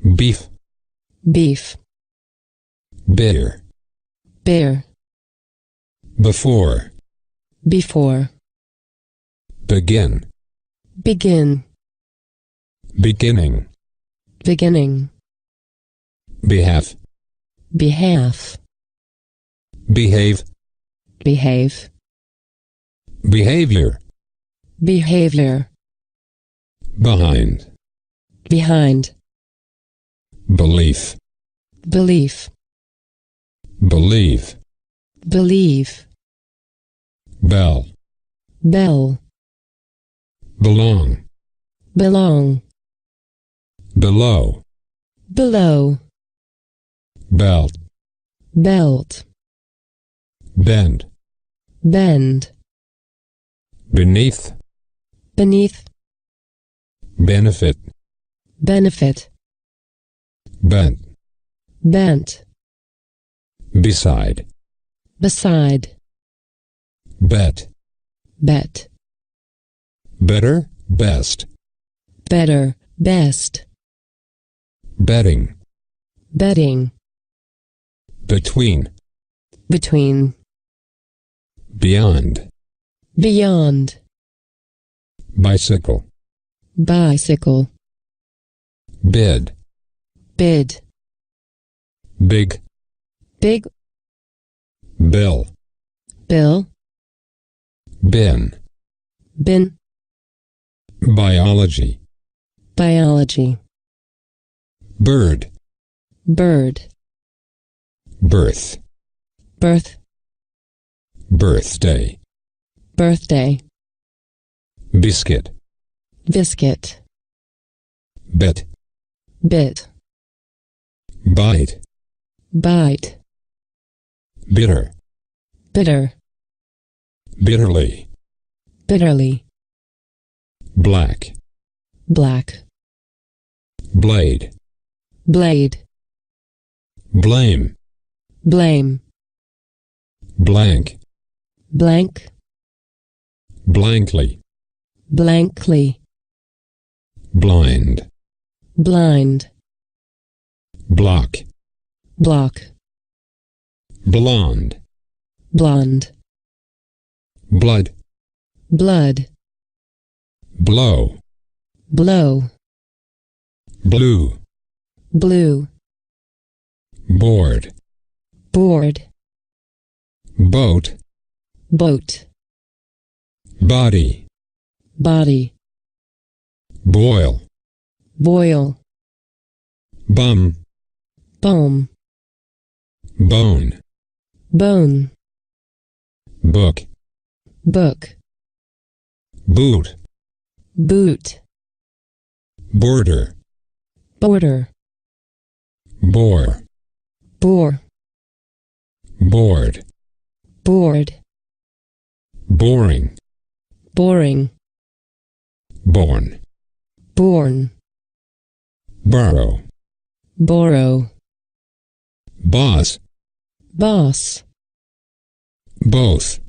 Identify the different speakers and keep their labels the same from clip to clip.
Speaker 1: beef,
Speaker 2: beef,
Speaker 1: bear,
Speaker 2: bear,
Speaker 1: before,
Speaker 2: before,
Speaker 1: begin,
Speaker 2: begin,
Speaker 1: beginning,
Speaker 2: beginning,
Speaker 1: behalf,
Speaker 2: behalf,
Speaker 1: behave,
Speaker 2: behave,
Speaker 1: behavior,
Speaker 2: behavior,
Speaker 1: behind,
Speaker 2: behind,
Speaker 1: belief,
Speaker 2: belief,
Speaker 1: believe,
Speaker 2: believe,
Speaker 1: bell,
Speaker 2: bell,
Speaker 1: belong,
Speaker 2: belong,
Speaker 1: below,
Speaker 2: below,
Speaker 1: belt,
Speaker 2: belt,
Speaker 1: bend,
Speaker 2: bend,
Speaker 1: beneath,
Speaker 2: beneath,
Speaker 1: benefit,
Speaker 2: benefit,
Speaker 1: bent,
Speaker 2: bent,
Speaker 1: beside,
Speaker 2: beside,
Speaker 1: bet,
Speaker 2: bet,
Speaker 1: better, best,
Speaker 2: better, best,
Speaker 1: betting,
Speaker 2: betting,
Speaker 1: between,
Speaker 2: between,
Speaker 1: beyond,
Speaker 2: beyond,
Speaker 1: bicycle,
Speaker 2: bicycle,
Speaker 1: bid,
Speaker 2: bid,
Speaker 1: big,
Speaker 2: big,
Speaker 1: bill,
Speaker 2: bill,
Speaker 1: bin,
Speaker 2: bin,
Speaker 1: biology,
Speaker 2: biology,
Speaker 1: bird,
Speaker 2: bird,
Speaker 1: birth,
Speaker 2: birth,
Speaker 1: birthday,
Speaker 2: birthday,
Speaker 1: biscuit,
Speaker 2: biscuit,
Speaker 1: bet,
Speaker 2: bit,
Speaker 1: bite,
Speaker 2: bite,
Speaker 1: bitter,
Speaker 2: bitter,
Speaker 1: bitterly,
Speaker 2: bitterly,
Speaker 1: black,
Speaker 2: black,
Speaker 1: blade,
Speaker 2: blade,
Speaker 1: blame,
Speaker 2: blame,
Speaker 1: blank,
Speaker 2: blank,
Speaker 1: blankly,
Speaker 2: blankly,
Speaker 1: blind,
Speaker 2: blind,
Speaker 1: block,
Speaker 2: block,
Speaker 1: blonde,
Speaker 2: blonde,
Speaker 1: blood,
Speaker 2: blood,
Speaker 1: blow,
Speaker 2: blow,
Speaker 1: blue,
Speaker 2: blue,
Speaker 1: board,
Speaker 2: board,
Speaker 1: boat,
Speaker 2: boat,
Speaker 1: body,
Speaker 2: body,
Speaker 1: boil,
Speaker 2: boil,
Speaker 1: bum,
Speaker 2: bone,
Speaker 1: bone,
Speaker 2: bone,
Speaker 1: book,
Speaker 2: book,
Speaker 1: boot,
Speaker 2: boot,
Speaker 1: border,
Speaker 2: border,
Speaker 1: bore,
Speaker 2: bore,
Speaker 1: board,
Speaker 2: board,
Speaker 1: boring,
Speaker 2: boring,
Speaker 1: born,
Speaker 2: born,
Speaker 1: borrow,
Speaker 2: borrow,
Speaker 1: boss,
Speaker 2: boss,
Speaker 1: both,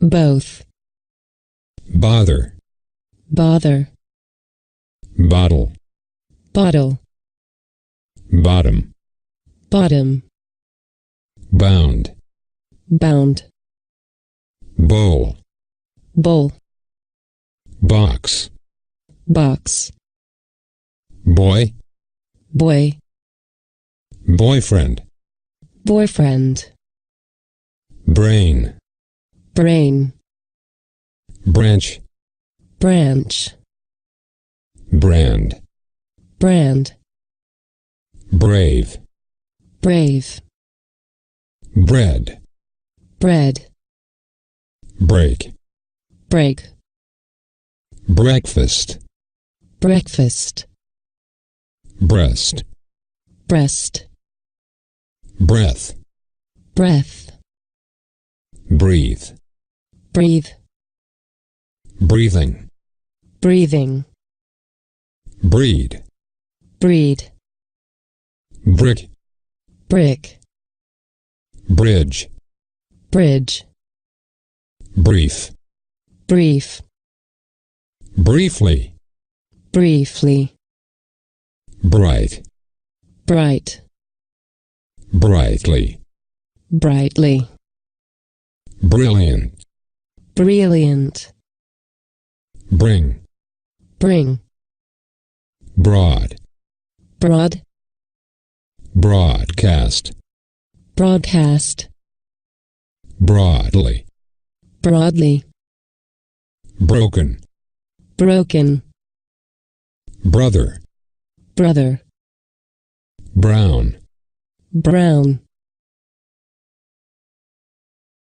Speaker 2: both,
Speaker 1: bother,
Speaker 2: bother,
Speaker 1: bottle,
Speaker 2: bottle,
Speaker 1: bottom,
Speaker 2: bottom,
Speaker 1: bound,
Speaker 2: bound,
Speaker 1: bowl,
Speaker 2: bowl,
Speaker 1: box,
Speaker 2: box,
Speaker 1: boy,
Speaker 2: boy,
Speaker 1: boyfriend,
Speaker 2: boyfriend,
Speaker 1: brain,
Speaker 2: brain,
Speaker 1: branch,
Speaker 2: branch,
Speaker 1: brand,
Speaker 2: brand,
Speaker 1: brave,
Speaker 2: brave,
Speaker 1: bread,
Speaker 2: bread,
Speaker 1: break,
Speaker 2: break,
Speaker 1: breakfast,
Speaker 2: breakfast,
Speaker 1: breast,
Speaker 2: breast,
Speaker 1: breath,
Speaker 2: breath,
Speaker 1: breathe,
Speaker 2: breathe,
Speaker 1: breathing,
Speaker 2: breathing,
Speaker 1: breed,
Speaker 2: breed,
Speaker 1: brick,
Speaker 2: brick,
Speaker 1: bridge,
Speaker 2: bridge,
Speaker 1: brief,
Speaker 2: brief,
Speaker 1: briefly,
Speaker 2: briefly,
Speaker 1: bright,
Speaker 2: bright,
Speaker 1: brightly,
Speaker 2: brightly,
Speaker 1: brilliant,
Speaker 2: brilliant,
Speaker 1: bring,
Speaker 2: bring,
Speaker 1: broad,
Speaker 2: broad,
Speaker 1: broadcast,
Speaker 2: broadcast,
Speaker 1: broadly,
Speaker 2: broadly,
Speaker 1: broken,
Speaker 2: broken,
Speaker 1: brother,
Speaker 2: brother,
Speaker 1: brown,
Speaker 2: brown,